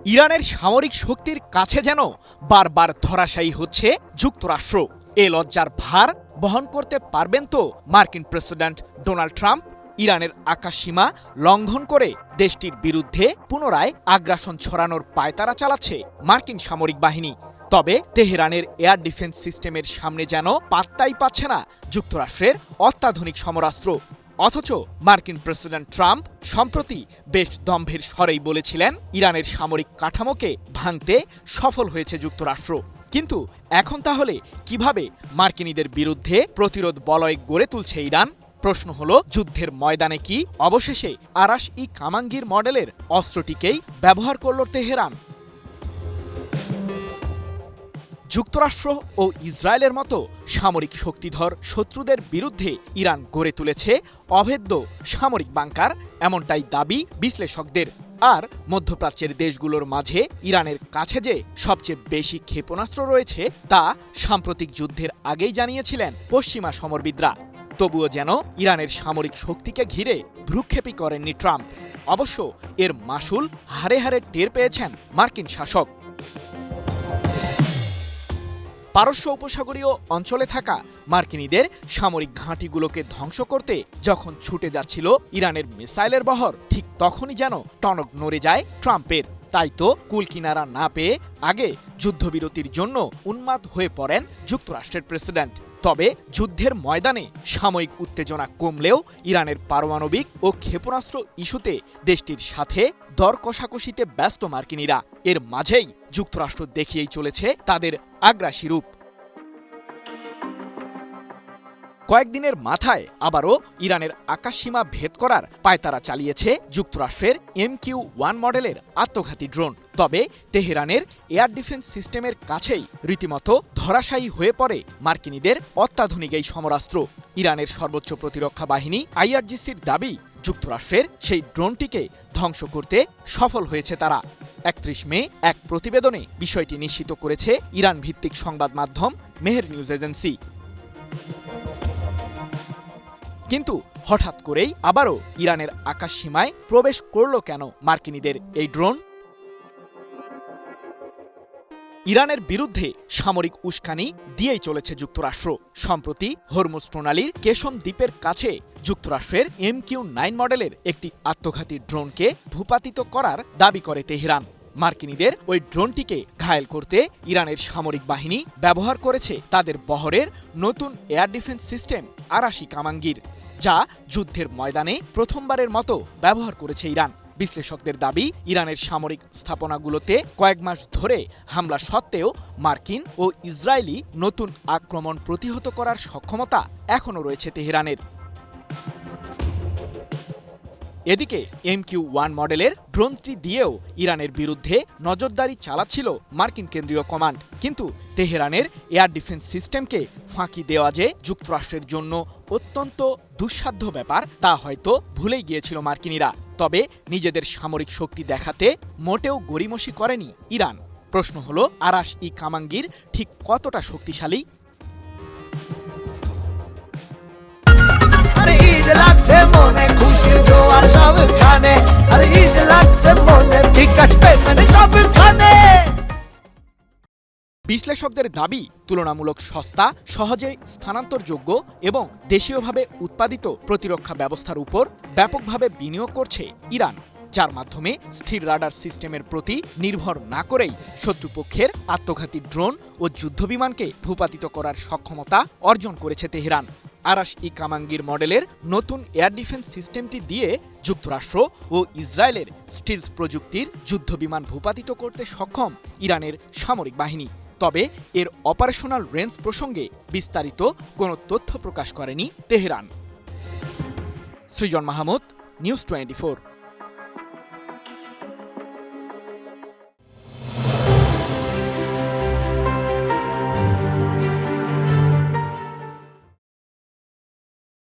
ইরানের সামরিক শক্তির কাছে যেন বারবার ধরাশায়ী হচ্ছে যুক্তরাষ্ট্র। এ লজ্জার ভার বহন করতে পারবেন তো মার্কিন প্রেসিডেন্ট ডোনাল্ড ট্রাম্প? ইরানের আকাশসীমা লঙ্ঘন করে দেশটির বিরুদ্ধে পুনরায় আগ্রাসন ছড়ানোর পায়তারা চালাচ্ছে মার্কিন সামরিক বাহিনী। তবে তেহরানের এয়ার ডিফেন্স সিস্টেমের সামনে যেন পাত্তাই পাচ্ছে না যুক্তরাষ্ট্রের অত্যাধুনিক সমরাস্ত্র। অথচ মার্কিন প্রেসিডেন্ট ট্রাম্প সম্প্রতি বেশ দম্ভের স্বরেই বলেছিলেন ইরানের সামরিক কাঠামোকে ভাঙতে সফল হয়েছে যুক্তরাষ্ট্র। কিন্তু এখন তাহলে কিভাবে মার্কিনীদের বিরুদ্ধে প্রতিরোধ বলয় গড়ে তুলছে ইরান? প্রশ্ন হলো, যুদ্ধের ময়দানে কি অবশেষে আরাশ-ই কামাঙ্গির মডেলের অস্ত্রটিকেই ব্যবহার করল তেহরান? যুক্তরাষ্ট্র ও ইসরায়েলের মতো সামরিক শক্তিধর শত্রুদের বিরুদ্ধে ইরান গড়ে তুলেছে অভেদ্য সামরিক বাংকার, এমনটাই দাবি বিশ্লেষকদের। আর মধ্যপ্রাচ্যের দেশগুলোর মাঝে ইরানের কাছে যে সবচেয়ে বেশি ক্ষেপণাস্ত্র রয়েছে তা সাম্প্রতিক যুদ্ধের আগেই জানিয়েছিলেন পশ্চিমা সমরবিদরা। তবুও যেন ইরানের সামরিক শক্তিকে ঘিরে ভ্রুক্ষেপই করেননি ট্রাম্প। অবশ্য এর মাসুল হারে হারে টের পেয়েছেন মার্কিন শাসক। পারস্য উপসাগরীয় অঞ্চলে থাকা মার্কিনীদের সামরিক ঘাঁটিগুলোকে ধ্বংস করতে যখন ছুটে যাচ্ছিল ইরানের মিসাইলের বহর, ঠিক তখনই যেন টনক নড়ে যায় ট্রাম্পের। তাই তো কুল কিনারা না পেয়ে আগে যুদ্ধবিরতির জন্য উন্মাদ হয়ে পড়েন যুক্তরাষ্ট্রের প্রেসিডেন্ট। তবে যুদ্ধের ময়দানে সাময়িক উত্তেজনা কমলেও ইরানের পারমাণবিক ও ক্ষেপণাস্ত্র ইস্যুতে দেশটির সাথে দর কষাকষিতে ব্যস্ত মার্কিনীরা। এর মাঝেই যুক্তরাষ্ট্র দেখিয়েই চলেছে তাদের আগ্রাসী রূপ। কয়েকদিনের মাথায় আবারও ইরানের আকাশসীমা ভেদ করার পায়তারা চালিয়েছে যুক্তরাষ্ট্রের MQ-1 মডেলের আত্মঘাতী ড্রোন। তবে তেহরানের এয়ার ডিফেন্স সিস্টেমের কাছেই রীতিমতো ধরাশায়ী হয়ে পড়ে মার্কিনীদের অত্যাধুনিক এই সমরাস্ত্র। ইরানের সর্বোচ্চ প্রতিরক্ষা বাহিনী IRGCর দাবি, যুক্তরাষ্ট্রের সেই ড্রোনটিকে ধ্বংস করতে সফল হয়েছে তারা। ৩১ মে এক প্রতিবেদনে বিষয়টি নিশ্চিত করেছে ইরান ভিত্তিক সংবাদ মাধ্যম মেহের নিউজ এজেন্সি। কিন্তু হঠাৎ করেই আবারও ইরানের আকাশসীমায় প্রবেশ করল কেন মার্কিনীদের এই ড্রোন? ইরানের বিরুদ্ধে সামরিক উস্কানি দিয়েই চলেছে যুক্তরাষ্ট্র। সম্প্রতি হরমুজ প্রণালীর কেশম দ্বীপের কাছে যুক্তরাষ্ট্রের MQ-9 মডেলের একটি আত্মঘাতী ড্রোনকে ভূপাতিত করার দাবি করে তেহরান। মার্কিনীদের ওই ড্রোনটিকে ঘায়েল করতে ইরানের সামরিক বাহিনী ব্যবহার করেছে তাদের বহরের নতুন এয়ার ডিফেন্স সিস্টেম আরাশ-ই কামাঙ্গির, যা যুদ্ধের ময়দানে প্রথমবারের মতো ব্যবহার করেছে ইরান। বিশ্লেষকদের দাবি, ইরানের সামরিক স্থাপনাগুলোতে কয়েক মাস ধরে হামলা সত্ত্বেও মার্কিন ও ইসরায়েলি নতুন আক্রমণ প্রতিহত করার সক্ষমতা এখনও রয়েছে তেহরানের। এদিকে MQ-1 মডেলের ড্রোনটি দিয়েও ইরানের বিরুদ্ধে নজরদারি চালাচ্ছিল মার্কিন কেন্দ্রীয় কমান্ড। কিন্তু তেহরানের এয়ার ডিফেন্স সিস্টেমকে ফাঁকি দেওয়া যে যুক্তরাষ্ট্রের জন্য অত্যন্ত দুঃসাধ্য ব্যাপার তা হয়তো ভুলেই গিয়েছিল মার্কিনীরা। তবে নিজেদের সামরিক শক্তি দেখাতে মোটেও গড়িমসি করেনি ইরান। প্রশ্ন হলো, আরাশ-ই কামাঙ্গির ঠিক কতটা শক্তিশালী? বিশ্লেষকদের দাবি, তুলনামূলক সস্তা, সহজে স্থানান্তরযোগ্য এবং দেশীয়ভাবে উৎপাদিত প্রতিরক্ষা ব্যবস্থার উপর ব্যাপকভাবে বিনিয়োগ করছে ইরান, যার মাধ্যমে স্থির রাডার সিস্টেমের প্রতি নির্ভর না করেই শত্রুপক্ষের আত্মঘাতী ড্রোন ও যুদ্ধবিমানকে ভূপাতিত করার সক্ষমতা অর্জন করেছে তেহরান। আরাশ-ই কামাঙ্গির মডেলের নতুন এয়ার ডিফেন্স সিস্টেমটি দিয়ে যুক্তরাষ্ট্র ও ইসরায়েলের স্টিলথ প্রযুক্তির যুদ্ধবিমান ভূপাতিত করতে সক্ষম ইরানের সামরিক বাহিনী। তবে এর অপারেশনাল রেঞ্জ প্রসঙ্গে বিস্তারিত কোনো তথ্য প্রকাশ করেনি তেহরান। সৃজন মাহমুদ, নিউজ 24।